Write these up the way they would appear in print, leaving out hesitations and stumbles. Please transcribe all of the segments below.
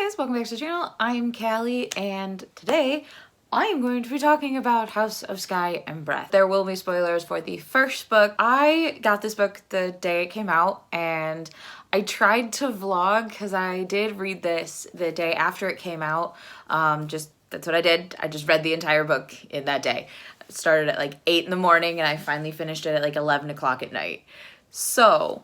guys, welcome back to the channel. I'm Callie, and today I am going to be talking about House of Sky and Breath. There will be spoilers for the first book. I got this book the day it came out, and I tried to vlog because I did read this the day after it came out. That's what I did. I just read the entire book in that day. It started at like 8 in the morning, and I finally finished it at like 11 o'clock at night. So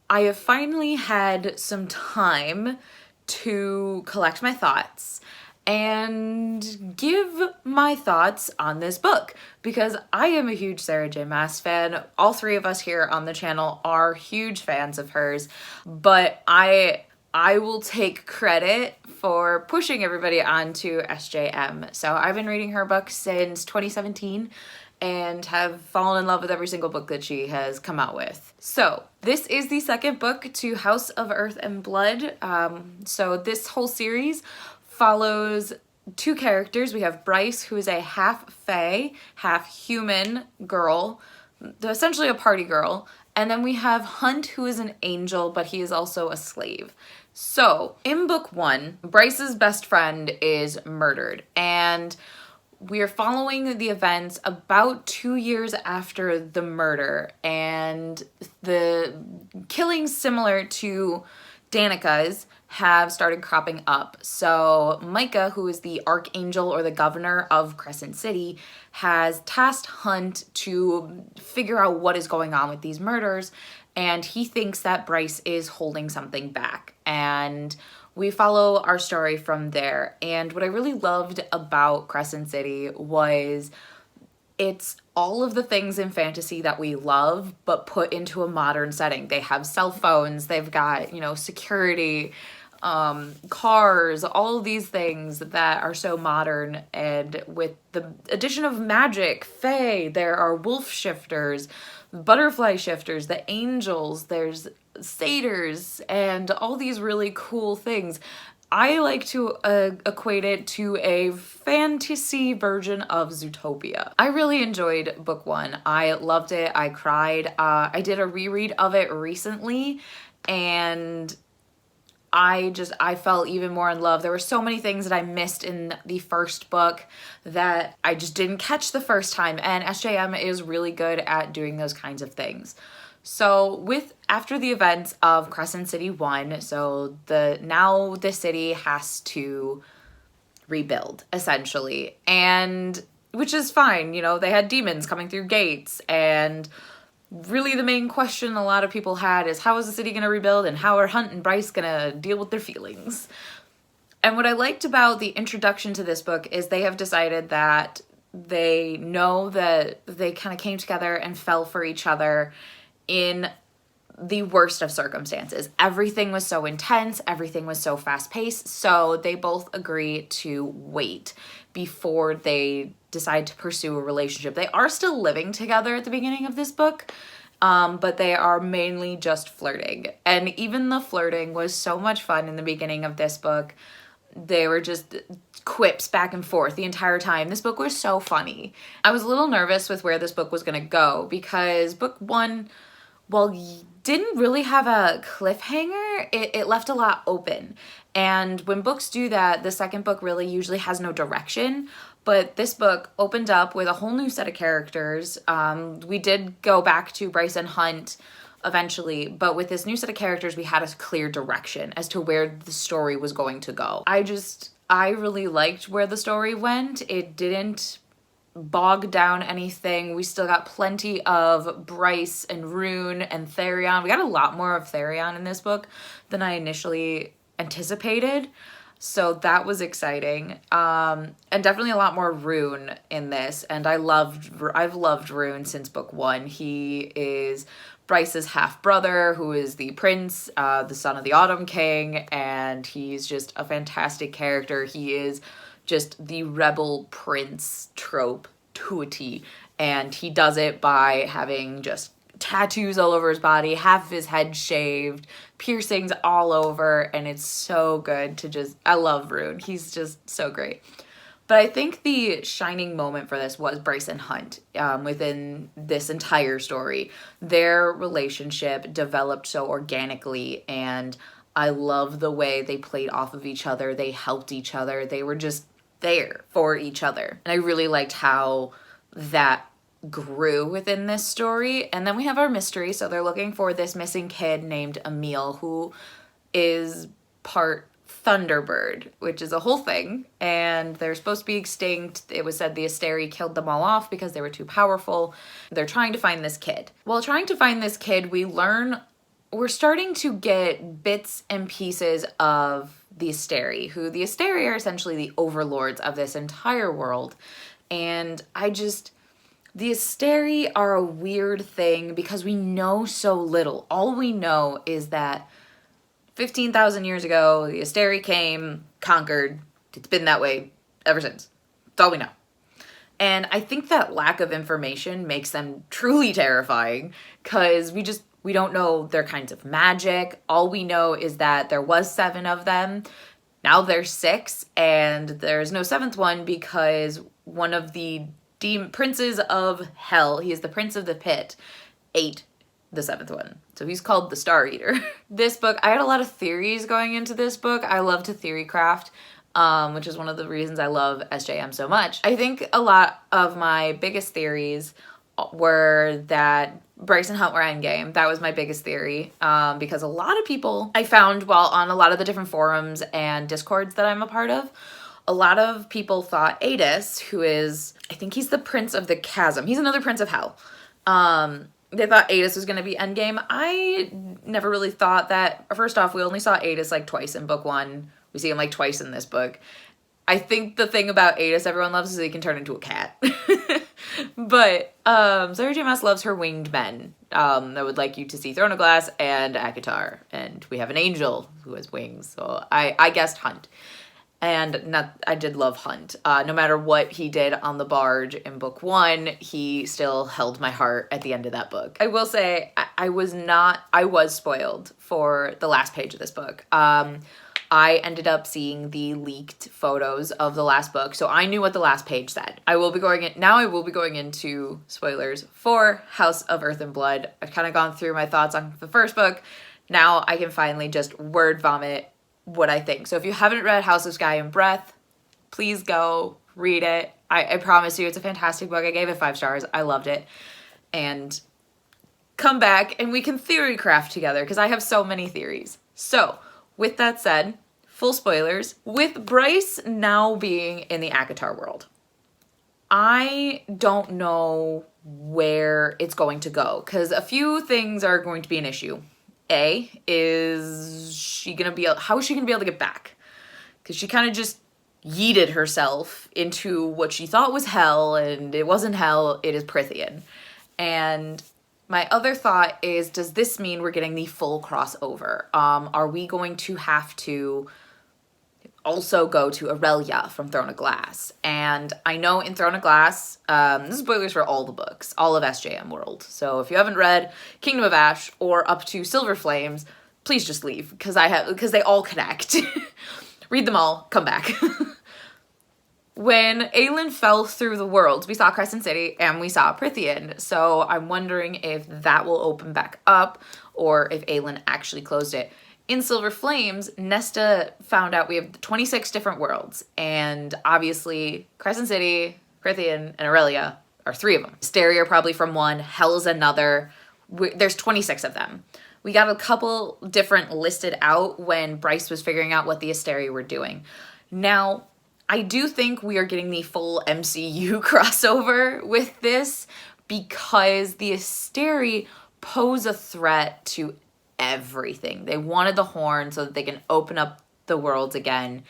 I have finally had some time to collect my thoughts and give my thoughts on this book because I am a huge Sarah J. Maas fan. All three of us here on the channel are huge fans of hers, but I will take credit for pushing everybody onto SJM. So I've been reading her books since 2017 and have fallen in love with every single book that she has come out with. So this is the second book to House of Earth and Blood. So this whole series follows two characters. We have Bryce, who is a half fae, half human girl, essentially a party girl. And then we have Hunt, who is an angel, but he is also a slave. So in book one, Bryce's best friend is murdered, and we are following the events about 2 years after the murder, and the killings similar to Danica's have started cropping up. So Micah, who is the archangel or the governor of Crescent City, has tasked Hunt to figure out what is going on with these murders, and he thinks that Bryce is holding something back. And we follow our story from there. And what I really loved about Crescent City was it's all of the things in fantasy that we love, but put into a modern setting. They have cell phones, they've got, security, cars, all of these things that are so modern. And with the addition of magic, fae, there are wolf shifters, butterfly shifters, the angels, there's satyrs, and all these really cool things. I like to equate it to a fantasy version of Zootopia. I really enjoyed book one. I loved it. I cried. I did a reread of it recently, and I fell even more in love. There were so many things that I missed in the first book that I just didn't catch the first time, and SJM is really good at doing those kinds of things. So after the events of Crescent City 1, so now the city has to rebuild, essentially, and which is fine. They had demons coming through gates, and really the main question a lot of people had is, how is the city going to rebuild, and how are Hunt and Bryce going to deal with their feelings? And what I liked about the introduction to this book is they have decided that they know that they kind of came together and fell for each other in the worst of circumstances. Everything was so intense, everything was so fast-paced, so they both agree to wait before they decide to pursue a relationship. They are still living together at the beginning of this book, but they are mainly just flirting. And even the flirting was so much fun in the beginning of this book. They were just quips back and forth the entire time. This book was so funny. I was a little nervous with where this book was going to go because book one, didn't really have a cliffhanger. It left a lot open. And when books do that, the second book really usually has no direction. But this book opened up with a whole new set of characters. We did go back to Bryce and Hunt eventually, but with this new set of characters, we had a clear direction as to where the story was going to go. I really liked where the story went. It didn't bog down anything. We still got plenty of Bryce and Rune and Therion. We got a lot more of Therion in this book than I initially anticipated, so that was exciting. And definitely a lot more Rune in this, and I've loved Rune since book one. He is Bryce's half-brother, who is the prince, the son of the Autumn King, and he's just a fantastic character. He is just the rebel prince trope to a T, and he does it by having just tattoos all over his body, half of his head shaved, piercings all over, and it's so good I love Rune. He's just so great. But I think the shining moment for this was Bryce and Hunt within this entire story. Their relationship developed so organically, and I love the way they played off of each other. They helped each other. They were just there for each other. And I really liked how that grew within this story. And then we have our mystery. So they're looking for this missing kid named Emil, who is part Thunderbird, which is a whole thing. And they're supposed to be extinct. It was said the Asteri killed them all off because they were too powerful. They're trying to find this kid. While trying to find this kid, we're starting to get bits and pieces of the Asteri, who the Asteri are essentially the overlords of this entire world. And the Asteri are a weird thing because we know so little. All we know is that 15,000 years ago, the Asteri came, conquered. It's been that way ever since. That's all we know. And I think that lack of information makes them truly terrifying because we don't know their kinds of magic. All we know is that there was 7 of them. Now there's 6, and there's no 7th one because one of the princes of hell, he is the prince of the pit, ate the 7th one. So he's called the Star Eater. This book, I had a lot of theories going into this book. I love to theory craft, which is one of the reasons I love SJM so much. I think a lot of my biggest theories were that Bryce and Hunt were endgame. That was my biggest theory, because a lot of people I found while on a lot of the different forums and discords that I'm a part of, a lot of people thought Adis, who is, I think he's the Prince of the Chasm. He's another Prince of Hell. They thought Adis was going to be endgame. I never really thought that. First off, we only saw Adis like twice in book 1. We see him like twice in this book. I think the thing about Adis everyone loves is he can turn into a cat. But Sarah J. Maas loves her winged men. I would like you to see Throne of Glass and Akatar. And we have an angel who has wings. So I guessed Hunt. And I did love Hunt. No matter what he did on the barge in book 1, he still held my heart at the end of that book. I will say I was spoiled for the last page of this book. I ended up seeing the leaked photos of the last book, so I knew what the last page said. I will be going into spoilers for House of Earth and Blood. I've kind of gone through my thoughts on the first book. Now I can finally just word vomit what I think. So if you haven't read House of Sky and Breath, please go read it. I promise you it's a fantastic book. I gave it 5 stars. I loved it. And come back and we can theory craft together because I have so many theories. So with that said, full spoilers, with Bryce now being in the Akatar world, I don't know where it's going to go because a few things are going to be an issue. How is she gonna be able to get back? Because she kind of just yeeted herself into what she thought was hell, and it wasn't hell, it is Prithian. And my other thought is, does this mean we're getting the full crossover? Are we going to have to also go to Aurelia from Throne of Glass? And I know in Throne of Glass, this is spoilers for all the books, all of SJM World. So if you haven't read Kingdom of Ash or up to Silver Flames, please just leave because they all connect. Read them all, come back. When Aelin fell through the worlds, we saw Crescent City and we saw Prithian. So I'm wondering if that will open back up or if Aelin actually closed it. In Silver Flames, Nesta found out we have 26 different worlds. And obviously, Crescent City, Prithian, and Aurelia are 3 of them. Asteri are probably from 1, Hell's another. There's 26 of them. We got a couple different listed out when Bryce was figuring out what the Asteri were doing. Now, I do think we are getting the full MCU crossover with this because the Asteri pose a threat to everything. They wanted the horn so that they can open up the worlds again.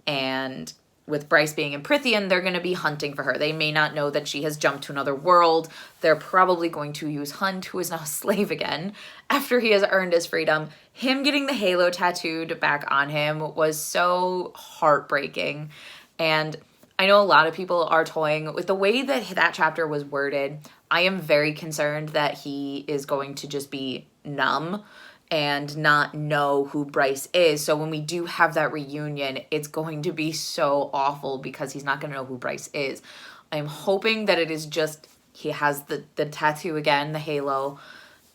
And with Bryce being in Prithian, they're going to be hunting for her. They may not know that she has jumped to another world. They're probably going to use Hunt, who is now a slave again, after he has earned his freedom. Him getting the halo tattooed back on him was so heartbreaking. And I know a lot of people are toying with the way that chapter was worded. I am very concerned that he is going to just be numb and not know who Bryce is. So when we do have that reunion, it's going to be so awful because he's not going to know who Bryce is. I'm hoping that it is just he has the tattoo again, the halo,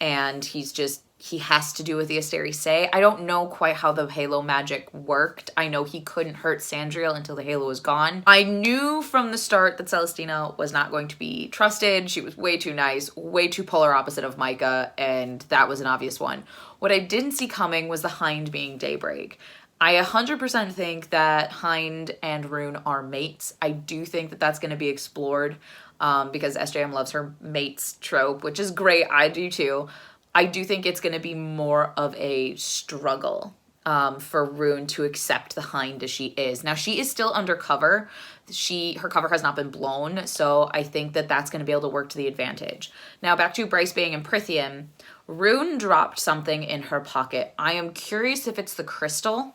and he's just he has to do what the Asteri say. I don't know quite how the halo magic worked. I know he couldn't hurt Sandriel until the halo was gone. I knew from the start that Celestina was not going to be trusted. She was way too nice, way too polar opposite of Micah, and that was an obvious one. What I didn't see coming was the Hind being Daybreak. I 100% think that Hind and Rune are mates. I do think that that's going to be explored because SJM loves her mates trope, which is great. I do too. I do think it's going to be more of a struggle for Rune to accept the Hind as she is. Now, she is still undercover. Her cover has not been blown, so I think that that's going to be able to work to the advantage. Now, back to Bryce being in Prithian. Rune dropped something in her pocket. I am curious if it's the crystal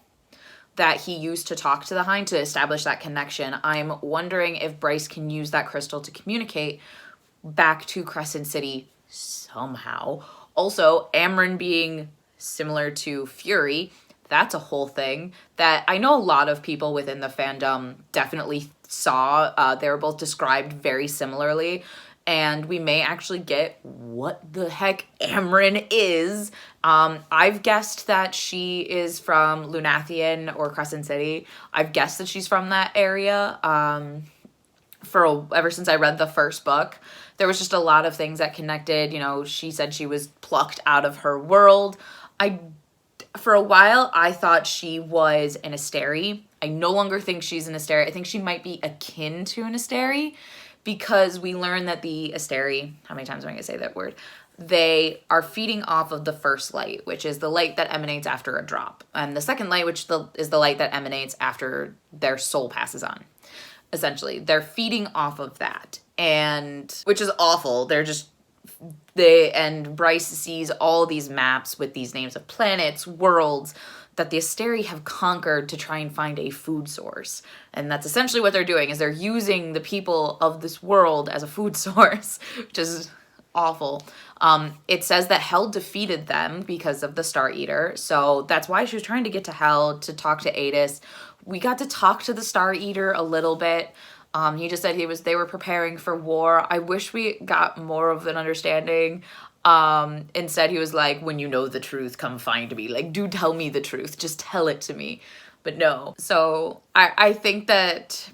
that he used to talk to the Hind to establish that connection. I'm wondering if Bryce can use that crystal to communicate back to Crescent City somehow. Also, Amryn being similar to Fury, that's a whole thing that I know a lot of people within the fandom definitely saw. They were both described very similarly, and we may actually get what the heck Amryn is. I've guessed that she is from Lunathian or Crescent City. I've guessed that she's from that area ever since I read the first book. There was just a lot of things that connected. You know, she said she was plucked out of her world. For a while, I thought she was an Asteri. I no longer think she's an Asteri. I think she might be akin to an Asteri because we learned that the Asteri, how many times am I going to say that word? They are feeding off of the first light, which is the light that emanates after a drop. And the second light, which is the light that emanates after their soul passes on. Essentially, they're feeding off of that, and which is awful. And Bryce sees all these maps with these names of planets, worlds that the Asteri have conquered to try and find a food source. And that's essentially what they're doing, is they're using the people of this world as a food source, which is awful. It says that Hel defeated them because of the Star Eater, so that's why she was trying to get to Hel to talk to Adis. We got to talk to the Star Eater a little bit. He just said they were preparing for war. I wish we got more of an understanding. Instead, he was like, when you know the truth, come find me. Like, do tell me the truth. Just tell it to me. But no. So I think that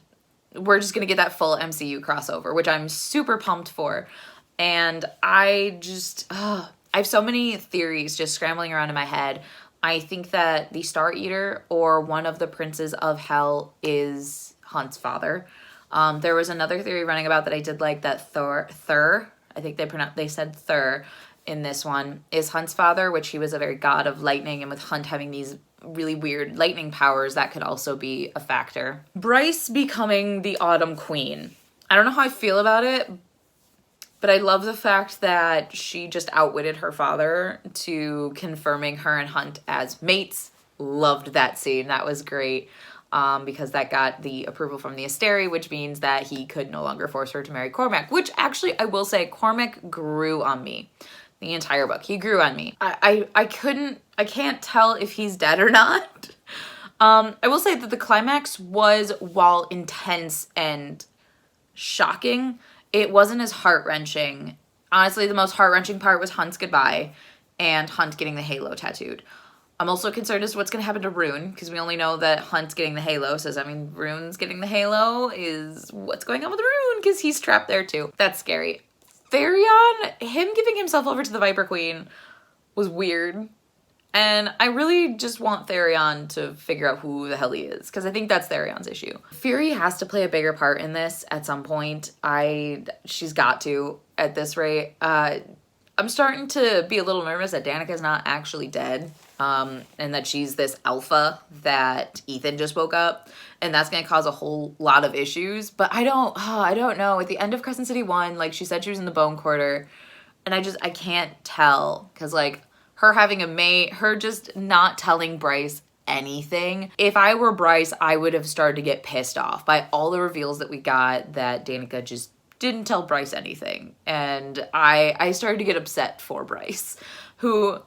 we're just going to get that full MCU crossover, which I'm super pumped for. And I have so many theories just scrambling around in my head. I think that the Star Eater or one of the princes of Hel is Hunt's father. There was another theory running about that I did like, that Thur, I think they said Thur in this one, is Hunt's father, which he was a very god of lightning, and with Hunt having these really weird lightning powers, that could also be a factor. Bryce becoming the Autumn Queen. I don't know how I feel about it, but I love the fact that she just outwitted her father to confirming her and Hunt as mates. Loved that scene. That was great. Because that got the approval from the Asteri, which means that he could no longer force her to marry Cormac, which actually I will say Cormac grew on me the entire book. He grew on me. I can't tell if he's dead or not. I will say that the climax was, while intense and shocking, it wasn't as heart-wrenching. Honestly, the most heart-wrenching part was Hunt's goodbye and Hunt getting the halo tattooed. I'm also concerned as to what's going to happen to Rune, because we only know that Hunt's getting the halo, so does that mean Rune's getting the halo? Is what's going on with Rune, because he's trapped there too. That's scary. Therion, him giving himself over to the Viper Queen was weird. And I really just want Therion to figure out who the hell he is, because I think that's Therion's issue. Fury has to play a bigger part in this at some point. She's got to at this rate. I'm starting to be a little nervous that Danica's not actually dead. And that she's this alpha that Ethan just woke up, and that's going to cause a whole lot of issues. But I don't know. At the end of Crescent City 1, like, she said she was in the Bone Quarter, and I can't tell, because, like, her having a mate, her just not telling Bryce anything. If I were Bryce, I would have started to get pissed off by all the reveals that we got that Danica just didn't tell Bryce anything. And I started to get upset for Bryce, who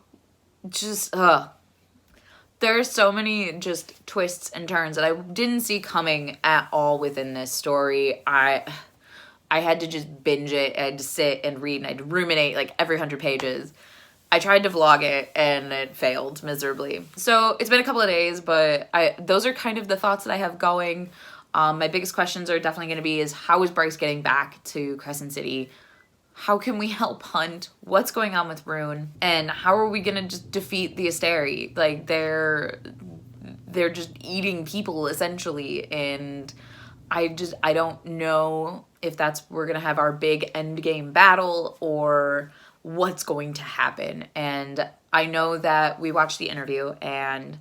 just, there are so many just twists and turns that I didn't see coming at all within this story. I had to just binge it. I had to sit and read, and I'd ruminate like every 100 pages. I tried to vlog it and it failed miserably. So it's been a couple of days, but those are kind of the thoughts that I have going. My biggest questions are definitely going to be is how is Bryce getting back to Crescent City? How can we help Hunt? What's going on with Rune? And how are we going to just defeat the Asteri? Like, they're just eating people, essentially. And I don't know if we're going to have our big end game battle or what's going to happen. And I know that we watched the interview and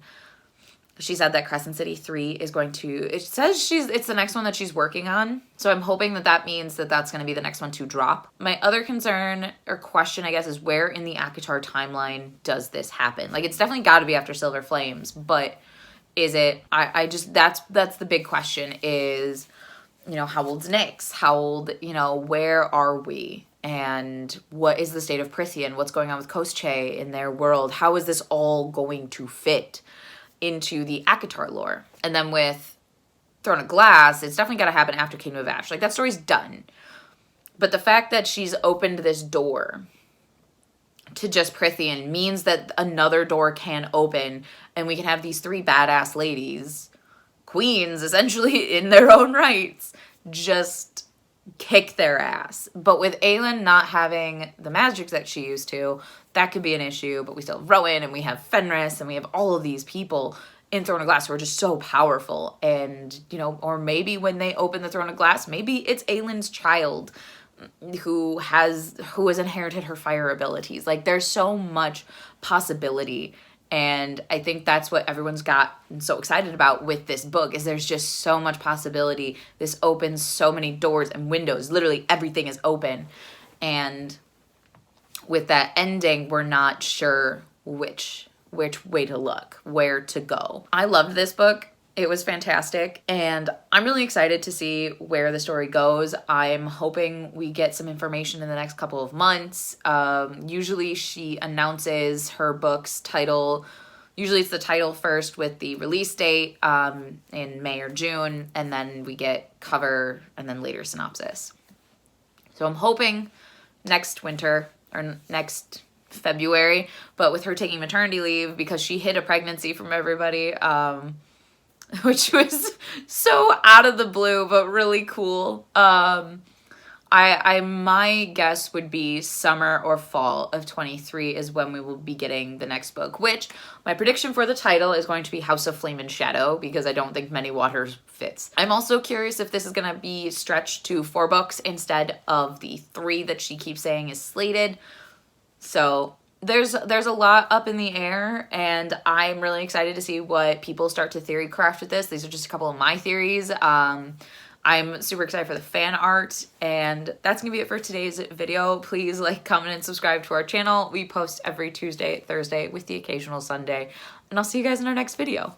she said that Crescent City 3 is going to, it says it's the next one that she's working on. So I'm hoping that means that that's going to be the next one to drop. My other concern or question, I guess, is where in the ACOTAR timeline does this happen? Like, it's definitely got to be after Silver Flames, but is it, that's the big question is, you know, how old's Nyx? How old, you know, where are we? And what is the state of Prithian? What's going on with Koschei in their world? How is this all going to fit into the ACOTAR lore? And then with Throne of Glass, it's definitely got to happen after Kingdom of Ash. Like, that story's done. But the fact that she's opened this door to just Prithian means that another door can open and we can have these 3 badass ladies, queens, essentially, in their own rights, just kick their ass. But with Aelin not having the magic that she used to, that could be an issue. But we still have Rowan and we have Fenris and we have all of these people in Throne of Glass who are just so powerful. And, you know, or maybe when they open the Throne of Glass, maybe it's Aelin's child who has inherited her fire abilities. Like, there's so much possibility. And I think that's what everyone's got so excited about with this book is there's just so much possibility. This opens so many doors and windows. Literally everything is open. And with that ending, we're not sure which way to look, where to go. I loved this book. It was fantastic, and I'm really excited to see where the story goes. I'm hoping we get some information in the next couple of months. Usually she announces her book's title. Usually it's the title first with the release date in May or June, and then we get cover and then later synopsis. So I'm hoping next winter or next February, but with her taking maternity leave because she hid a pregnancy from everybody, which was so out of the blue, but really cool. My guess would be summer or fall of 23 is when we will be getting the next book, which my prediction for the title is going to be House of Flame and Shadow because I don't think Many Waters fits. I'm also curious if this is going to be stretched to 4 books instead of the 3 that she keeps saying is slated. So there's a lot up in the air, and I'm really excited to see what people start to theory craft with this. These are just a couple of my theories. I'm super excited for the fan art, and that's gonna be it for today's video. Please like, comment, and subscribe to our channel. We post every Tuesday, Thursday, with the occasional Sunday, and I'll see you guys in our next video.